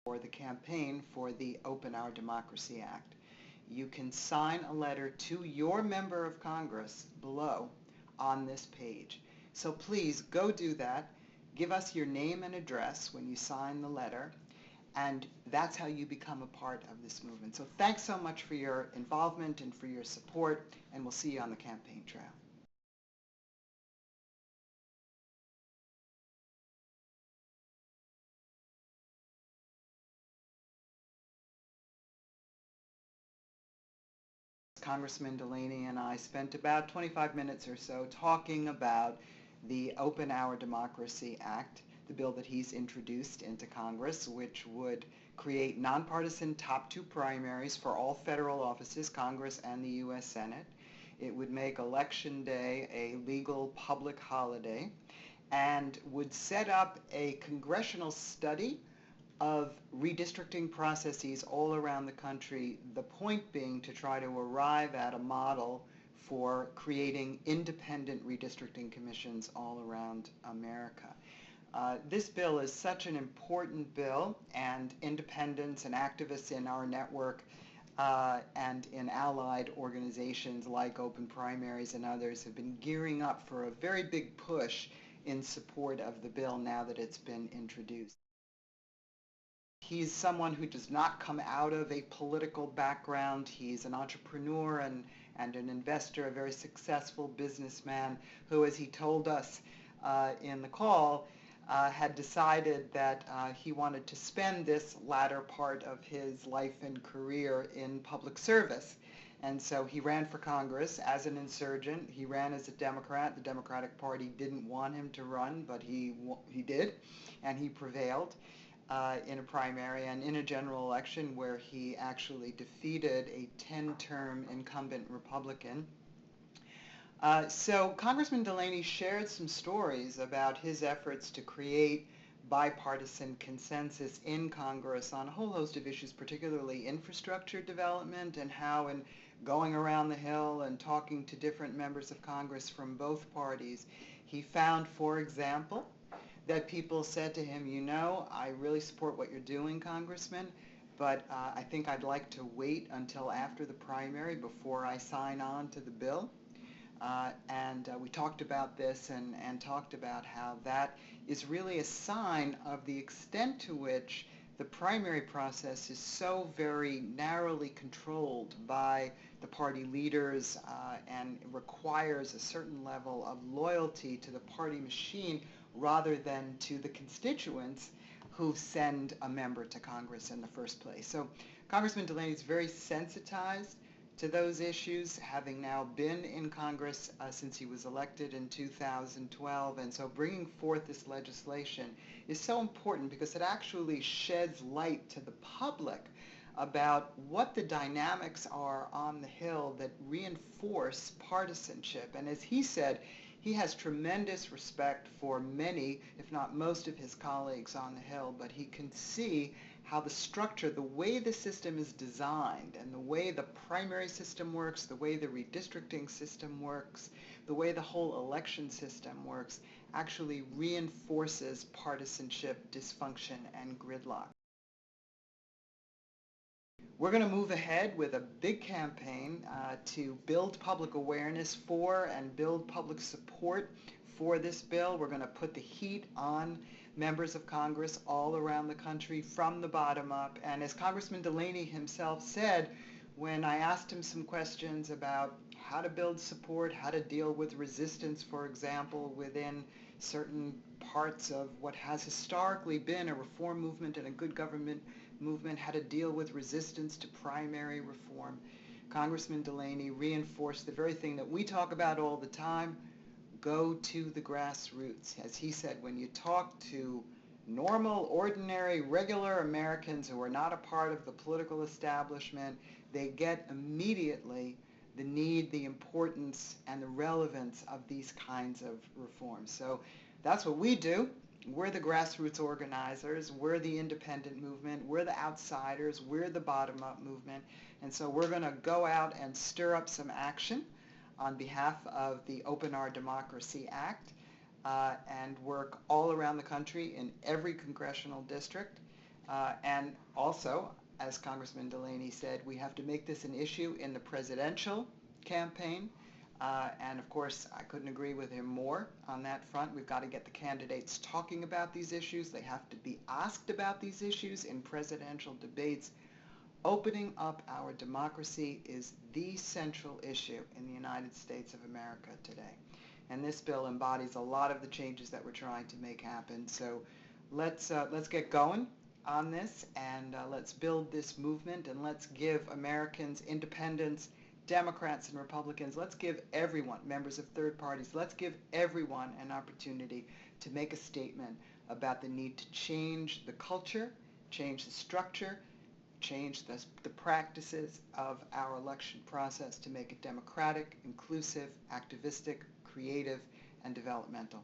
for the campaign for the Open Our Democracy Act. You can sign a letter to your member of Congress below on this page. So please go do that. Give us your name and address when you sign the letter, and that's how you become a part of this movement. So thanks so much for your involvement and for your support, and we'll see you on the campaign trail. Congressman Delaney and I spent about 25 minutes or so talking about the Open Our Democracy Act, the bill that he's introduced into Congress, which would create nonpartisan top two primaries for all federal offices, Congress and the U.S. Senate. It would make Election Day a legal public holiday and would set up a congressional study of redistricting processes all around the country, the point being to try to arrive at a model for creating independent redistricting commissions all around America. This bill is such an important bill, and independents and activists in our network and in allied organizations like Open Primaries and others have been gearing up for a very big push in support of the bill now that it's been introduced. He's someone who does not come out of a political background. He's an entrepreneur and an investor, a very successful businessman who, as he told us in the call, had decided that he wanted to spend this latter part of his life and career in public service. And so he ran for Congress as an insurgent. He ran as a Democrat. The Democratic Party didn't want him to run, but he did, and he prevailed in a primary and in a general election where he actually defeated a 10-term incumbent Republican. So Congressman Delaney shared some stories about his efforts to create bipartisan consensus in Congress on a whole host of issues, particularly infrastructure development, and how in going around the Hill and talking to different members of Congress from both parties, he found, for example, that people said to him, you know, I really support what you're doing, Congressman, but I think I'd like to wait until after the primary before I sign on to the bill. We talked about this and talked about how that is really a sign of the extent to which the primary process is so very narrowly controlled by the party leaders and requires a certain level of loyalty to the party machine rather than to the constituents who send a member to Congress in the first place. So Congressman Delaney is very sensitized to those issues, having now been in Congress since he was elected in 2012. And so bringing forth this legislation is so important because it actually sheds light to the public about what the dynamics are on the Hill that reinforce partisanship. And as he said, he has tremendous respect for many, if not most of his colleagues on the Hill, but he can see how the structure, the way the system is designed, and the way the primary system works, the way the redistricting system works, the way the whole election system works, actually reinforces partisanship, dysfunction, and gridlock. We're going to move ahead with a big campaign to build public awareness for and build public support for this bill. We're going to put the heat on members of Congress all around the country from the bottom up. And as Congressman Delaney himself said, when I asked him some questions about how to build support, how to deal with resistance, for example, within certain parts of what has historically been a reform movement and a good government movement, how to deal with resistance to primary reform, Congressman Delaney reinforced the very thing that we talk about all the time: go to the grassroots. As he said, when you talk to normal, ordinary, regular Americans who are not a part of the political establishment, they get immediately the need, the importance, and the relevance of these kinds of reforms. So that's what we do. We're the grassroots organizers, we're the independent movement, we're the outsiders, we're the bottom-up movement, and so we're going to go out and stir up some action on behalf of the Open Our Democracy Act and work all around the country in every congressional district And also, as Congressman Delaney said, we have to make this an issue in the presidential campaign. And of course, I couldn't agree with him more on that front. We've got to get the candidates talking about these issues. They have to be asked about these issues in presidential debates. Opening up our democracy is the central issue in the United States of America today. And this bill embodies a lot of the changes that we're trying to make happen. So let's get going on this, and let's build this movement, and let's give Americans, independents, Democrats and Republicans, let's give everyone, members of third parties, let's give everyone an opportunity to make a statement about the need to change the culture, change the structure, change the practices of our election process to make it democratic, inclusive, activistic, creative, and developmental.